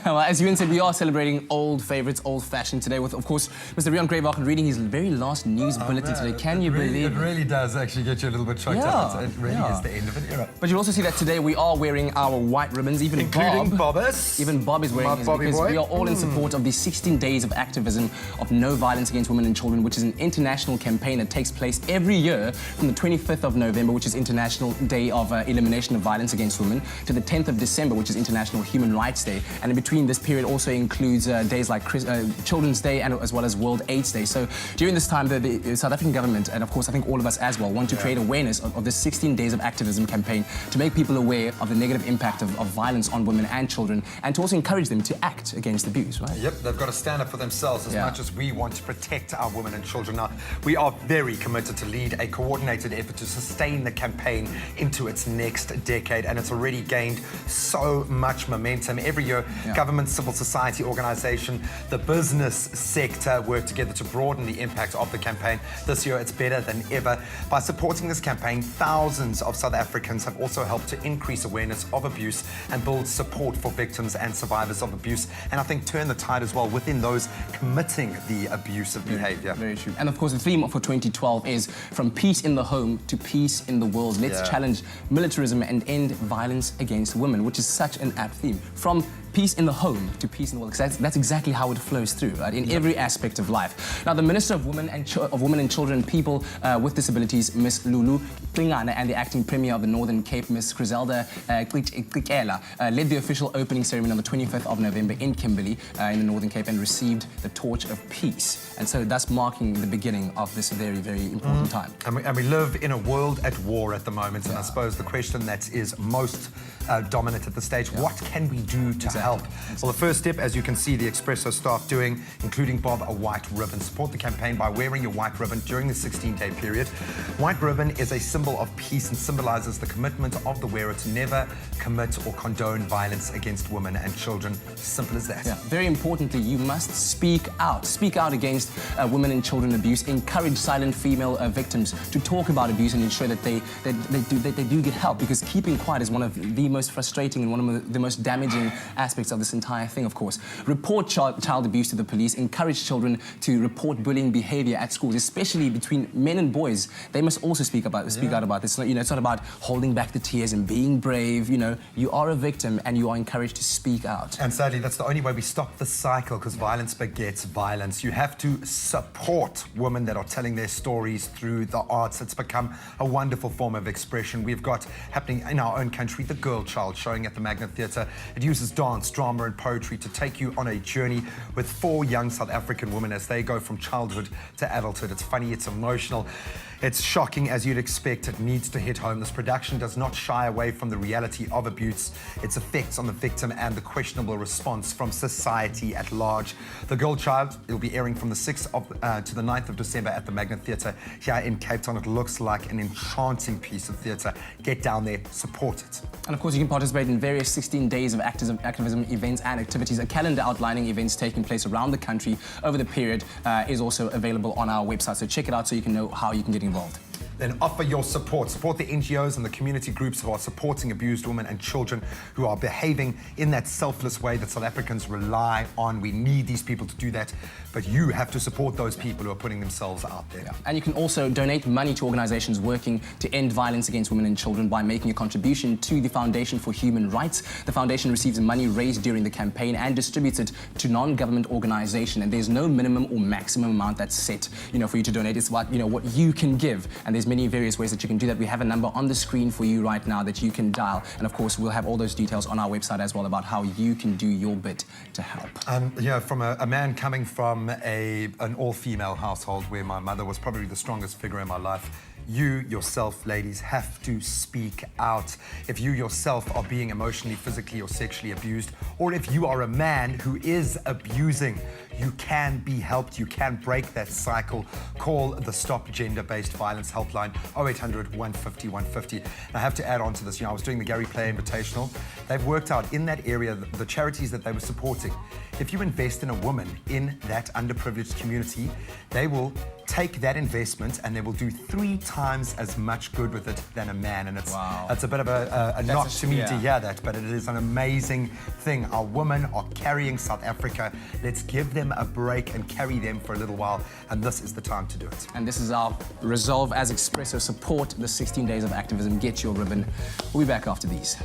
Well, as Ewan said, we are celebrating old favourites, old-fashioned today with, of course, Mr. Rian Greybakken reading his very last news bulletin today. Can you believe it? It really does actually get you a little bit choked up. It really is the end of an era. But you'll also see that today we are wearing our white ribbons, including Bobbis. Even Bob is wearing his because we are all in support of the 16 Days of Activism of No Violence Against Women and Children, which is an international campaign that takes place every year from the 25th of November, which is International Day of Elimination of Violence Against Women, to the 10th of December, which is International Human Rights Day. And in between this period also includes days like Children's Day and as well as World AIDS Day. So during this time, the South African government, and of course I think all of us as well, want to create awareness of the 16 Days of Activism campaign to make people aware of the negative impact of violence on women and children, and to also encourage them to act against abuse, right? Yep, they've got to stand up for themselves as much as we want to protect our women and children. Now, we are very committed to lead a coordinated effort to sustain the campaign into its next decade, and it's already gained so much momentum. Every year, government, civil society organisation, the business sector work together to broaden the impact of the campaign. This year, it's better than ever. By supporting this campaign, thousands of South Africans have also helped to increase awareness of abuse and build support for victims and survivors of abuse, and I think turn the tide as well within those committing the abusive behaviour. Very true. And of course, the theme for 2012 is From Peace in the Home to Peace in the World. Let's challenge militarism and end violence against women, which is such an apt theme. From peace in the home to peace in the world, because that's exactly how it flows through, right? In every aspect of life. Now, the Minister of Women and Children and People with Disabilities, Ms. Lulu Klingana, and the Acting Premier of the Northern Cape, Ms. Griselda Kikela, led the official opening ceremony on the 25th of November in Kimberley, in the Northern Cape, and received the Torch of Peace. And so thus marking the beginning of this very, very important time. And we live in a world at war at the moment, and I suppose the question that is most dominant at the stage, what can we do to help? Well, the first step, as you can see the Expresso staff doing, including Bob, a white ribbon. Support the campaign by wearing your white ribbon during the 16-day period. White ribbon is a symbol of peace and symbolises the commitment of the wearer to never commit or condone violence against women and children. Simple as that. Very importantly, you must speak out. Speak out against women and children abuse. Encourage silent female victims to talk about abuse and ensure that they do get help, because keeping quiet is one of the most frustrating and one of the most damaging aspects of this entire thing, of course. Report child abuse to the police. Encourage children to report bullying behaviour at schools, especially between men and boys. They must also speak out about this. It's not about holding back the tears and being brave. You are a victim and you are encouraged to speak out. And sadly, that's the only way we stop the cycle, because violence begets violence. You have to support women that are telling their stories through the arts. It's become a wonderful form of expression. We've got happening in our own country, the Girl Child, showing at the Magnet Theatre. It uses dance, drama and poetry to take you on a journey with 4 young South African women as they go from childhood to adulthood. It's funny, it's emotional, it's shocking, as you'd expect. It needs to hit home. This production does not shy away from the reality of abuse, its effects on the victim and the questionable response from society at large. The Girl Child, it'll be airing from the 6th to the 9th of December at the Magnet Theatre here in Cape Town. It looks like an enchanting piece of theatre. Get down there, support it. And of course, you can participate in various 16 Days of Activism events and activities. A calendar outlining events taking place around the country over the period is also available on our website. So check it out so you can know how you can get involved. Then offer your support. Support the NGOs and the community groups who are supporting abused women and children who are behaving in that selfless way that South Africans rely on. We need these people to do that, but you have to support those people who are putting themselves out there. And you can also donate money to organisations working to end violence against women and children by making a contribution to the Foundation for Human Rights. The foundation receives money raised during the campaign and distributes it to non-government organisations, and there's no minimum or maximum amount that's set, for you to donate. It's about, what you can give, and there's many various ways that you can do that. We have a number on the screen for you right now that you can dial, and of course we'll have all those details on our website as well about how you can do your bit to help. From a man coming from an all-female household where my mother was probably the strongest figure in my life, you yourself, ladies, have to speak out. If you yourself are being emotionally, physically or sexually abused, or if you are a man who is abusing, you can be helped. You can break that cycle. Call the Stop Gender-Based Violence helpline, 0800 150 150. And I have to add on to this, I was doing the Gary Player Invitational. They've worked out in that area the charities that they were supporting. If you invest in a woman in that underprivileged community, they will take that investment and they will do 3 times as much good with it than a man. And it's a bit of a knock to me to hear that, but it is an amazing thing. Our women are carrying South Africa. Let's give them a break and carry them for a little while, and this is the time to do it. And this is our resolve as Expresso. Support the 16 Days of Activism. Get your ribbon. We'll be back after these.